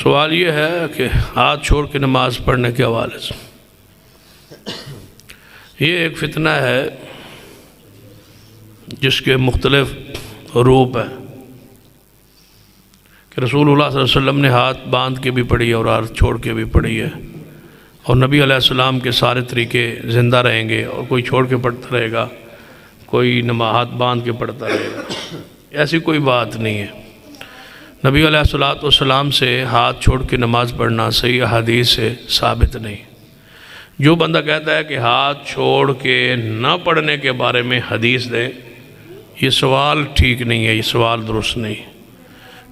سوال یہ ہے کہ ہاتھ چھوڑ کے نماز پڑھنے کے حوالے سے یہ ایک فتنہ ہے جس کے مختلف روپ ہیں کہ رسول اللہ صلی اللہ علیہ وسلم نے ہاتھ باندھ کے بھی پڑھی ہے اور ہاتھ چھوڑ کے بھی پڑھی ہے، اور نبی علیہ السلام کے سارے طریقے زندہ رہیں گے، اور کوئی چھوڑ کے پڑھتا رہے گا، کوئی ہاتھ باندھ کے پڑھتا رہے گا۔ ایسی کوئی بات نہیں ہے۔ نبی علیہ السلام سے ہاتھ چھوڑ کے نماز پڑھنا صحیح احادیث سے ثابت نہیں۔ جو بندہ کہتا ہے کہ ہاتھ چھوڑ کے نہ پڑھنے کے بارے میں حدیث دے، یہ سوال ٹھیک نہیں ہے، یہ سوال درست نہیں،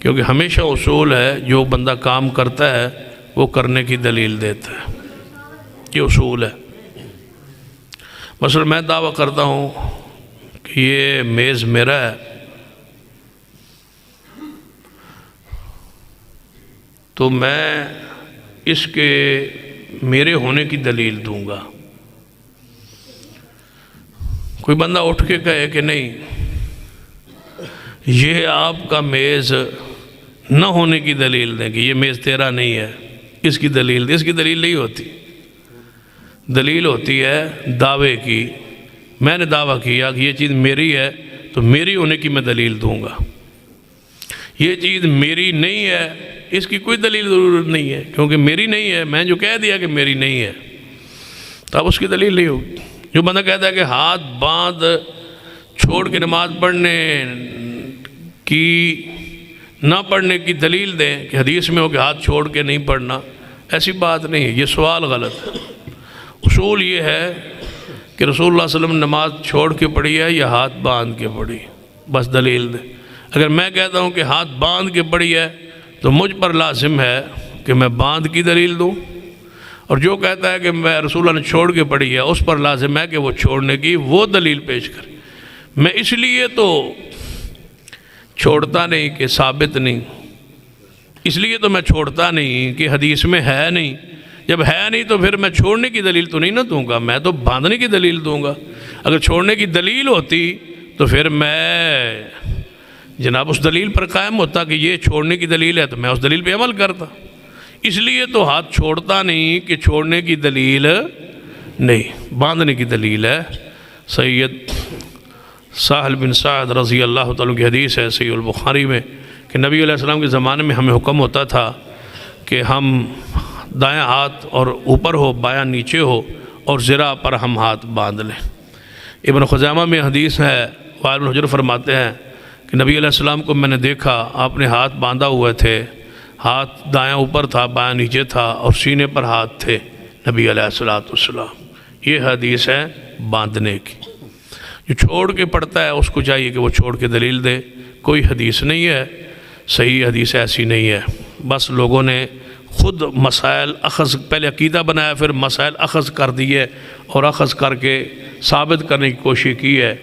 کیونکہ ہمیشہ اصول ہے جو بندہ کام کرتا ہے وہ کرنے کی دلیل دیتا ہے، یہ اصول ہے۔ مثلا میں دعویٰ کرتا ہوں کہ یہ میز میرا ہے، تو میں اس کے میرے ہونے کی دلیل دوں گا۔ کوئی بندہ اٹھ کے کہے کہ نہیں، یہ آپ کا میز نہ ہونے کی دلیل دیں کہ یہ میز تیرا نہیں ہے، اس کی دلیل دیں۔ اس کی دلیل نہیں ہوتی، دلیل ہوتی ہے دعوے کی۔ میں نے دعویٰ کیا کہ یہ چیز میری ہے تو میری ہونے کی میں دلیل دوں گا۔ یہ چیز میری نہیں ہے، اس کی کوئی دلیل ضرورت نہیں ہے، کیونکہ میری نہیں ہے، میں جو کہہ دیا کہ میری نہیں ہے تو اب اس کی دلیل نہیں ہوگی۔ جو بندہ کہتا ہے کہ ہاتھ باندھ چھوڑ کے نماز پڑھنے کی نہ پڑھنے کی دلیل دیں کہ حدیث میں ہو کہ ہاتھ چھوڑ کے نہیں پڑھنا، ایسی بات نہیں ہے، یہ سوال غلط ہے۔ اصول یہ ہے کہ رسول اللہ صلی اللہ علیہ وسلم نے نماز چھوڑ کے پڑھی ہے یا ہاتھ باندھ کے پڑھی، بس دلیل دیں۔ اگر میں کہتا ہوں کہ ہاتھ باندھ کے پڑھی ہے تو مجھ پر لازم ہے کہ میں باندھ کی دلیل دوں، اور جو کہتا ہے کہ میں رسول اللہ نے چھوڑ کے پڑھی ہے اس پر لازم ہے کہ وہ چھوڑنے کی وہ دلیل پیش کرے۔ میں اس لیے تو چھوڑتا نہیں کہ ثابت نہیں، اس لیے تو میں چھوڑتا نہیں کہ حدیث میں ہے نہیں۔ جب ہے نہیں تو پھر میں چھوڑنے کی دلیل تو نہیں نہ دوں گا، میں تو باندھنے کی دلیل دوں گا۔ اگر چھوڑنے کی دلیل ہوتی تو پھر میں جناب اس دلیل پر قائم ہوتا کہ یہ چھوڑنے کی دلیل ہے تو میں اس دلیل پہ عمل کرتا۔ اس لیے تو ہاتھ چھوڑتا نہیں کہ چھوڑنے کی دلیل نہیں، باندھنے کی دلیل ہے۔ سید سہل بن سعد رضی اللہ تعالیٰ کی حدیث ہے صحیح البخاری میں کہ نبی علیہ السلام کے زمانے میں ہمیں حکم ہوتا تھا کہ ہم دائیں ہاتھ اور اوپر ہو، بایاں نیچے ہو، اور ذرا پر ہم ہاتھ باندھ لیں۔ ابن خزیمہ میں حدیث ہے، وائل بن حجر فرماتے ہیں کہ نبی علیہ السلام کو میں نے دیکھا، آپ نے ہاتھ باندھا ہوئے تھے، ہاتھ دایاں اوپر تھا، بایاں نیچے تھا، اور سینے پر ہاتھ تھے نبی علیہ السلام۔ یہ حدیث ہے باندھنے کی۔ جو چھوڑ کے پڑھتا ہے اس کو چاہیے کہ وہ چھوڑ کے دلیل دے۔ کوئی حدیث نہیں ہے، صحیح حدیث ایسی نہیں ہے، بس لوگوں نے خود مسائل اخذ، پہلے عقیدہ بنایا پھر مسائل اخذ کر دیے اور اخذ کر کے ثابت کرنے کی کوشش کی ہے،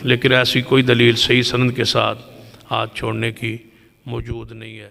لیکن ایسی کوئی دلیل صحیح سند کے ساتھ ہاتھ چھوڑنے کی موجود نہیں ہے۔